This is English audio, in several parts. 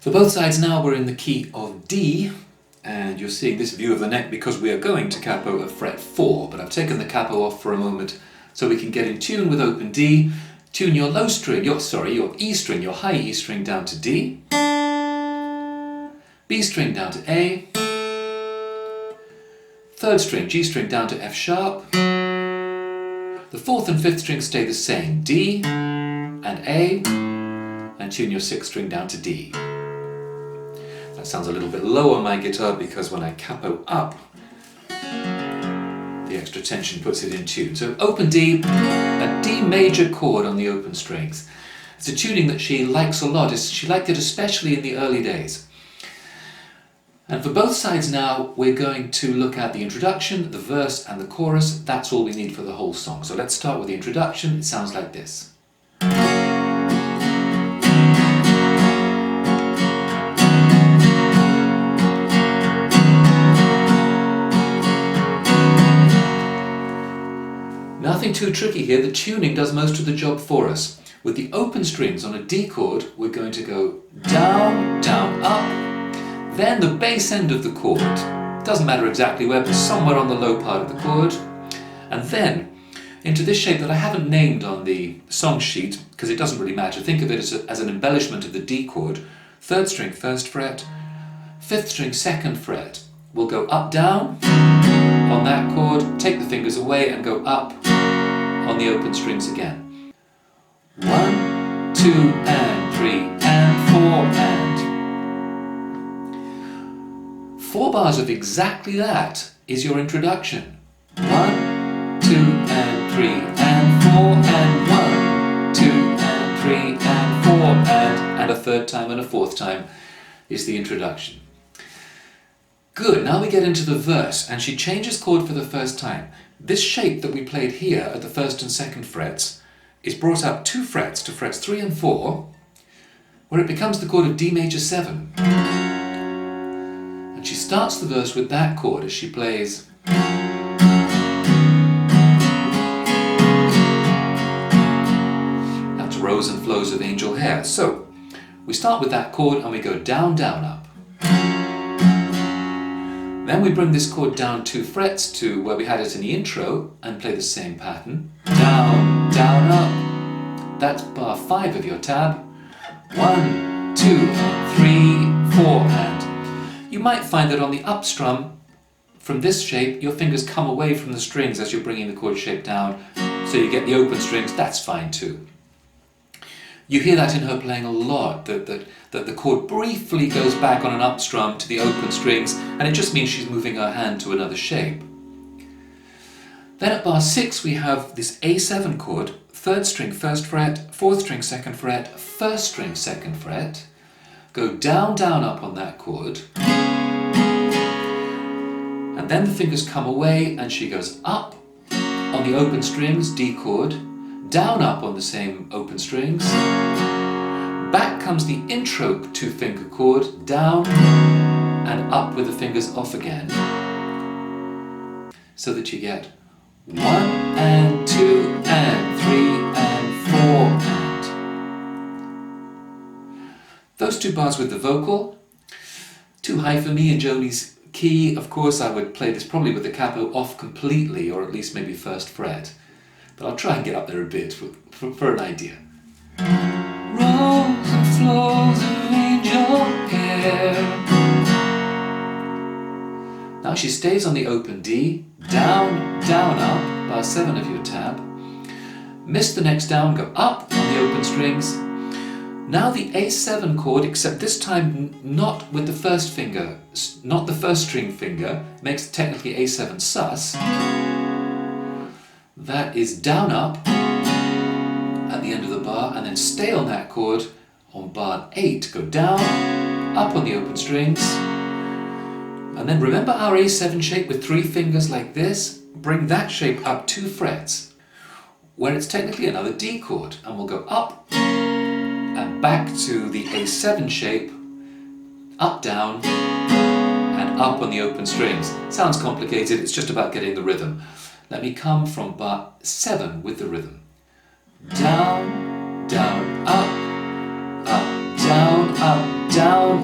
For both sides now we're in the key of D, and you're seeing this view of the neck because we are going to capo at fret 4, but I've taken the capo off for a moment so we can get in tune with open D. Tune your low string, your E string, your high E string down to D, B string down to A, third string, G string down to F sharp, the fourth and fifth strings stay the same, D and A, and tune your sixth string down to D. That sounds a little bit low on my guitar because when I capo up, the extra tension puts it in tune. So open D, a D major chord on the open strings. It's a tuning that she likes a lot. She liked it especially in the early days. And for both sides now, we're going to look at the introduction, the verse and the chorus. That's all we need for the whole song. So let's start with the introduction. It sounds like this. Nothing too tricky here, the tuning does most of the job for us. With the open strings on a D chord, we're going to go down, down, up, then the bass end of the chord. Doesn't matter exactly where, but somewhere on the low part of the chord. And then into this shape that I haven't named on the song sheet, because it doesn't really matter. Think of it as an embellishment of the D chord. Third string, first fret, fifth string, second fret. We'll go up, down on that chord, take the fingers away and go up on the open strings again. 1, 2 and 3 and 4 and 4 bars of exactly that is your introduction. 1, 2 and 3 and 4 and 1, 2 and 3 and 4 and a third time and a fourth time is the introduction. Good, now we get into the verse, and she changes chord for the first time. This shape that we played here at the first and second frets is brought up 2 frets to frets 3 and 4, where it becomes the chord of D major 7. And she starts the verse with that chord as she plays. That's Rows and Flows of Angel Hair. So, we start with that chord and we go down, down, up. Then we bring this chord down 2 frets to where we had it in the intro and play the same pattern. Down, down, up. That's bar 5 of your tab. 1, 2, 3, 4 and. You might find that on the up strum, from this shape, your fingers come away from the strings as you're bringing the chord shape down, so you get the open strings. That's fine too. You hear that in her playing a lot, that the chord briefly goes back on an up strum to the open strings, and it just means she's moving her hand to another shape. Then at bar 6 we have this A7 chord, third string, first fret, fourth string, second fret, first string, second fret. Go down, down, up on that chord. And then the fingers come away and she goes up on the open strings, D chord, down, up on the same open strings. Back comes the intro 2-finger chord, down and up with the fingers off again. So that you get 1 and 2 and 3 and 4 and. Those 2 bars with the vocal, too high for me in Joni's key. Of course I would play this probably with the capo off completely, or at least maybe first fret. But I'll try and get up there a bit for an idea. Rows and flows of angel hair. Now she stays on the open D, down, down, up, bar 7 of your tab. Miss the next down, go up on the open strings. Now the A7 chord, except this time not with the first finger, not the first string finger, makes it technically A7 sus. That is down, up at the end of the bar, and then stay on that chord on bar 8. Go down, up on the open strings. And then remember our A7 shape with 3 fingers like this? Bring that shape up 2 frets, where it's technically another D chord. And we'll go up and back to the A7 shape, up, down, and up on the open strings. Sounds complicated, it's just about getting the rhythm. Let me come from bar 7 with the rhythm. Down, down, up, up, down,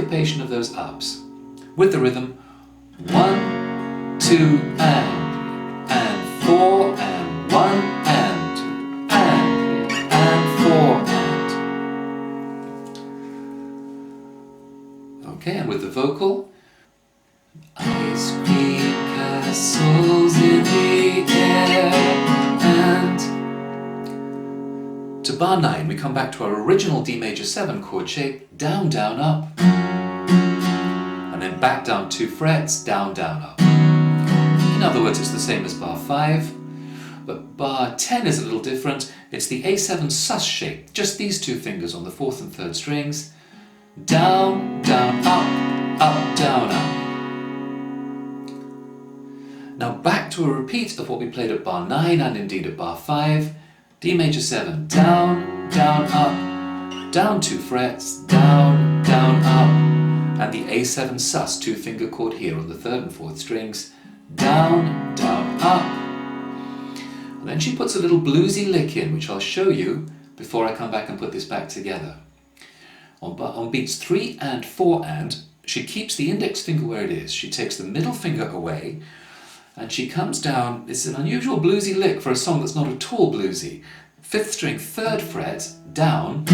syncopation of those ups. With the rhythm, 1, 2, and 4, and 1, and 2, and 3, and 4, and. Okay, and with the vocal, ice cream castles in the air, and to bar 9 we come back to our original D major 7 chord shape, down, down, up, and then back down 2 frets, down, down, up. In other words, it's the same as bar 5, but bar 10 is a little different. It's the A7 sus shape, just these 2 fingers on the 4th and 3rd strings, down, down, up, down, up. Now back to a repeat of what we played at bar 9 and indeed at bar 5. D major 7, down, down, up, down 2 frets, down, down, up, and the A7 sus 2 finger chord here on the 3rd and 4th strings, down, down, up. And then she puts a little bluesy lick in, which I'll show you before I come back and put this back together. On beats 3 and 4 and, she keeps the index finger where it is. She takes the middle finger away, and she comes down. It's an unusual bluesy lick for a song that's not at all bluesy. 5th string 3rd fret, down.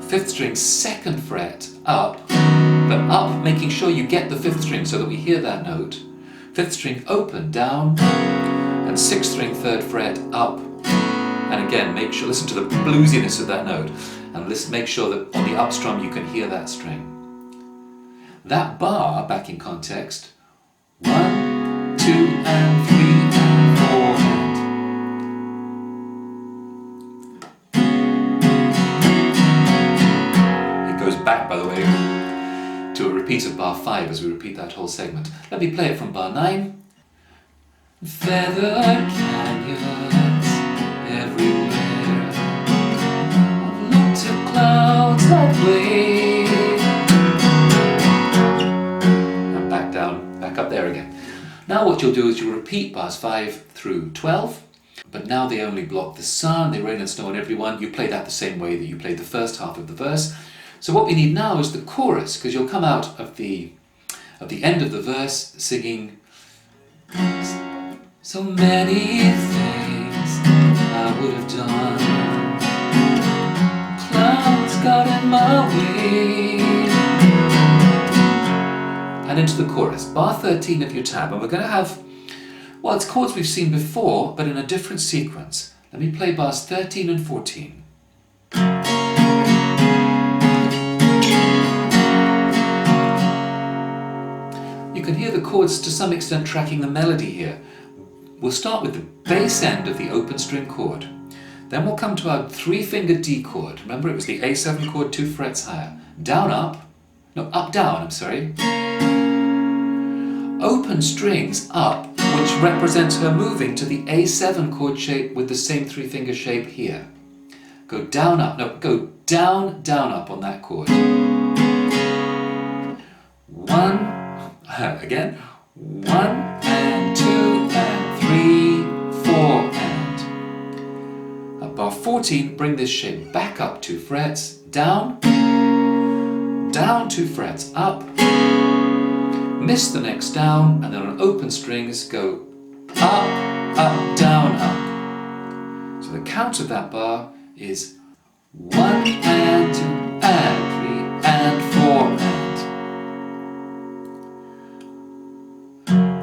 5th string 2nd fret, up. But up, making sure you get the 5th string so that we hear that note. 5th string open, down. And 6th string 3rd fret, up. And again, listen to the bluesiness of that note. And make sure that on the up strum you can hear that string. That bar, back in context, 1, 2 and 3 and 4 and. It goes back, by the way, to a repeat of bar 5 as we repeat that whole segment. Let me play it from bar 9. Feather canyons everywhere, I've looked at clouds lovely. And back down, back up there again. Now what you'll do is you'll repeat bars 5 through 12, but now they only block the sun, they rain and snow on everyone. You play that the same way that you played the first half of the verse. So what we need now is the chorus, because you'll come out of the end of the verse singing, so many things I would have done, clouds got in my way. And into the chorus, bar 13 of your tab, and we're going to have, well, it's chords we've seen before, but in a different sequence. Let me play bars 13 and 14. You can hear the chords to some extent tracking the melody here. We'll start with the bass end of the open string chord. Then we'll come to our 3-finger D chord. Remember, it was the A7 chord 2 frets higher. Down, up. No, up, down, I'm sorry. Open strings up, which represents her moving to the A7 chord shape with the same 3-finger shape here. Go down, up. No, go down, down, up on that chord. 1, again. 1 and 2 and 3, 4 and. At bar 14, bring this shape back up 2 frets, down, down 2 frets, up, miss the next down, and then on open strings go up, up, down, up. So the count of that bar is 1 and 2 and 3 and 4 and.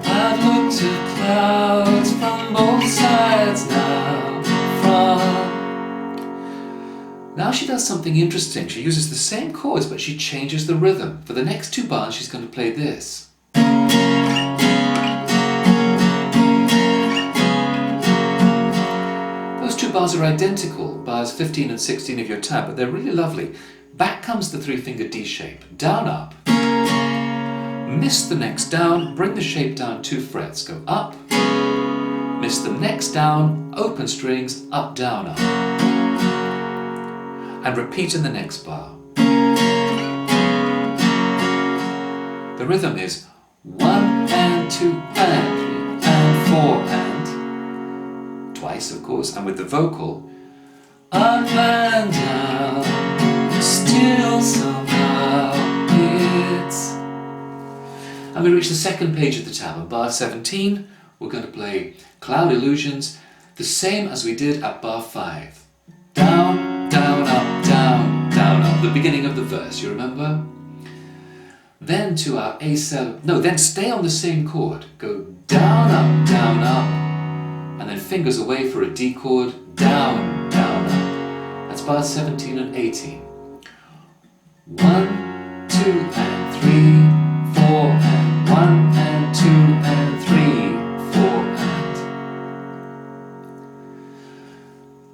I've looked at clouds from both sides now she does something interesting. She uses the same chords, but she changes the rhythm. For the next 2 bars, she's going to play this. Those 2 bars are identical, bars 15 and 16 of your tab, but they're really lovely. Back comes the 3-finger D shape, down, up. Miss the next down, bring the shape down 2 frets, go up. Miss the next down, open strings, up, down, up. And repeat in the next bar. The rhythm is 1 and 2 and 3 and 4 and. Twice, of course, and with the vocal. Up and down, still somehow. And we reach the second page of the tab. On bar 17, we're going to play Cloud Illusions, the same as we did at bar 5. Down, down, up, down, down, up. The beginning of the verse, you remember? Then to our A7, no, then stay on the same chord. Go down, up, and then fingers away for a D chord, down, down, up. That's bars 17 and 18. 1, 2 and 3, 4 and 1 and 2 and 3, 4 and.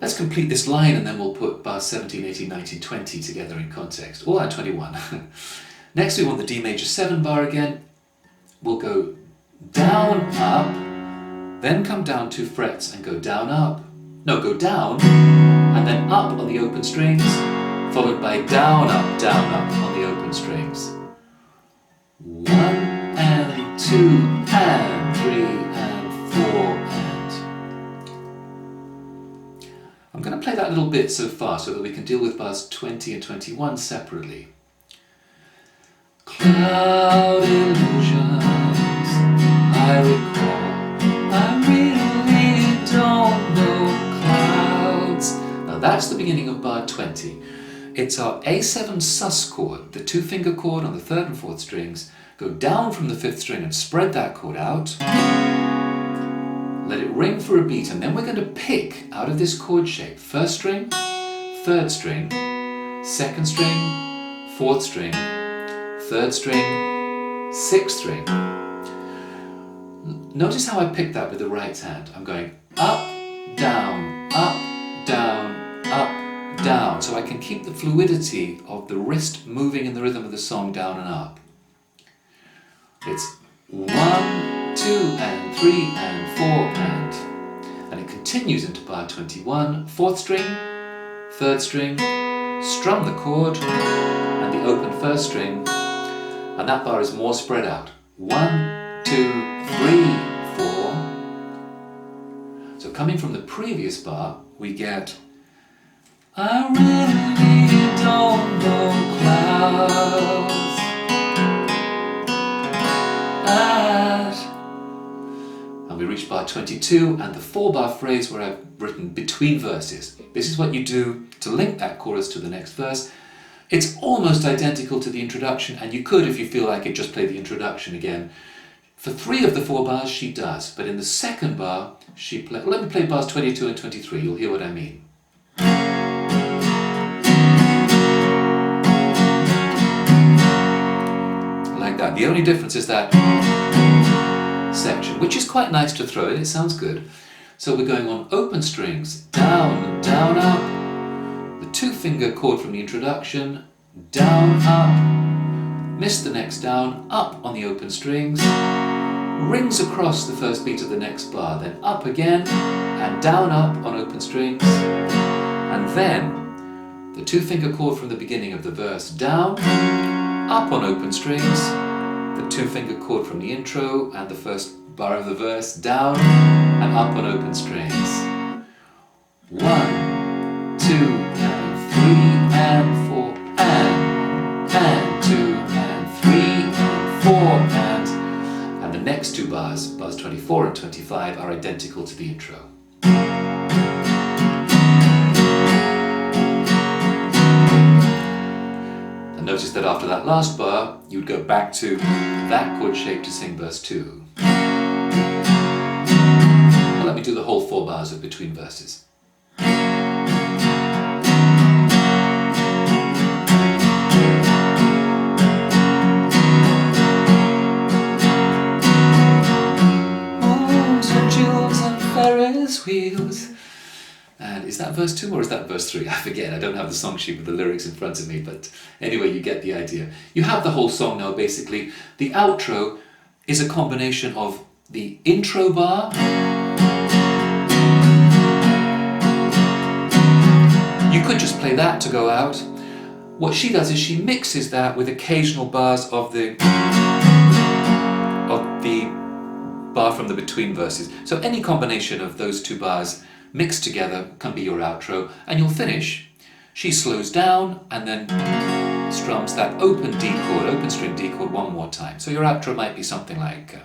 Let's complete this line and then we'll put bars 17, 18, 19, 20 together in context. Or 21. Next we want the D major 7 bar again. We'll go down, up, then come down 2 frets and go down, up. No, go down, and then up on the open strings, followed by down, up on the open strings. 1 and 2 and 3 and 4 and. I'm going to play that little bit so far so that we can deal with bars 20 and 21 separately. Cloud illusions, I recall, I really don't know clouds. Now that's the beginning of bar 20. It's our A7 sus chord, the 2-finger chord on the 3rd and 4th strings. Go down from the 5th string and spread that chord out. Let it ring for a beat, and then we're going to pick out of this chord shape 1st string, 3rd string, 2nd string, 4th string, 3rd string, 6th string. Notice how I pick that with the right hand. I'm going up, down, down, so I can keep the fluidity of the wrist moving in the rhythm of the song down and up. It's 1, 2 and 3 and 4 and it continues into bar 21, 4th string, 3rd string, strum the chord and the open 1st string, and that bar is more spread out. 1, 2, 3, 4. So coming from the previous bar, we get I really don't know clouds. And we reach bar 22 and the 4-bar phrase where I've written between verses. This is what you do to link that chorus to the next verse. It's almost identical to the introduction, and you could, if you feel like it, just play the introduction again. For 3 of the 4 bars she does, but in the 2nd bar she plays. Let me play bars 22 and 23, you'll hear what I mean. Like that. The only difference is that section, which is quite nice to throw in, it sounds good. So we're going on open strings, down, down, up, the 2-finger chord from the introduction, down, up, miss the next down, up on the open strings, rings across the first beat of the next bar, then up again, and down, up on open strings, and then the 2-finger chord from the beginning of the verse, down, up on open strings, the 2-finger chord from the intro and the first bar of the verse, down and up on open strings. 1, 2 and 3 and 4 and 2 and 3 and 4 and the next 2 bars, bars 24 and 25, are identical to the intro. Notice that after that last bar, you would go back to that chord shape to sing verse 2. Well, let me do the whole 4 bars of between verses. Moons and jewels and Ferris wheels. And is that verse 2 or is that verse 3? I forget, I don't have the song sheet with the lyrics in front of me, but anyway, you get the idea. You have the whole song now, basically. The outro is a combination of the intro bar, you could just play that to go out. What she does is she mixes that with occasional bars of the bar from the between verses. So any combination of those 2 bars mixed together can be your outro, and you'll finish. She slows down and then strums that open D chord, open string D chord one more time. So your outro might be something like...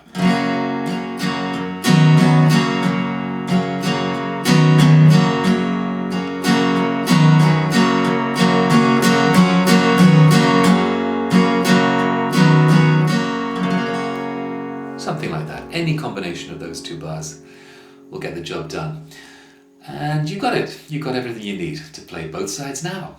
something like that. Any combination of those two bars will get the job done. And you got it. You got everything you need to play both sides now.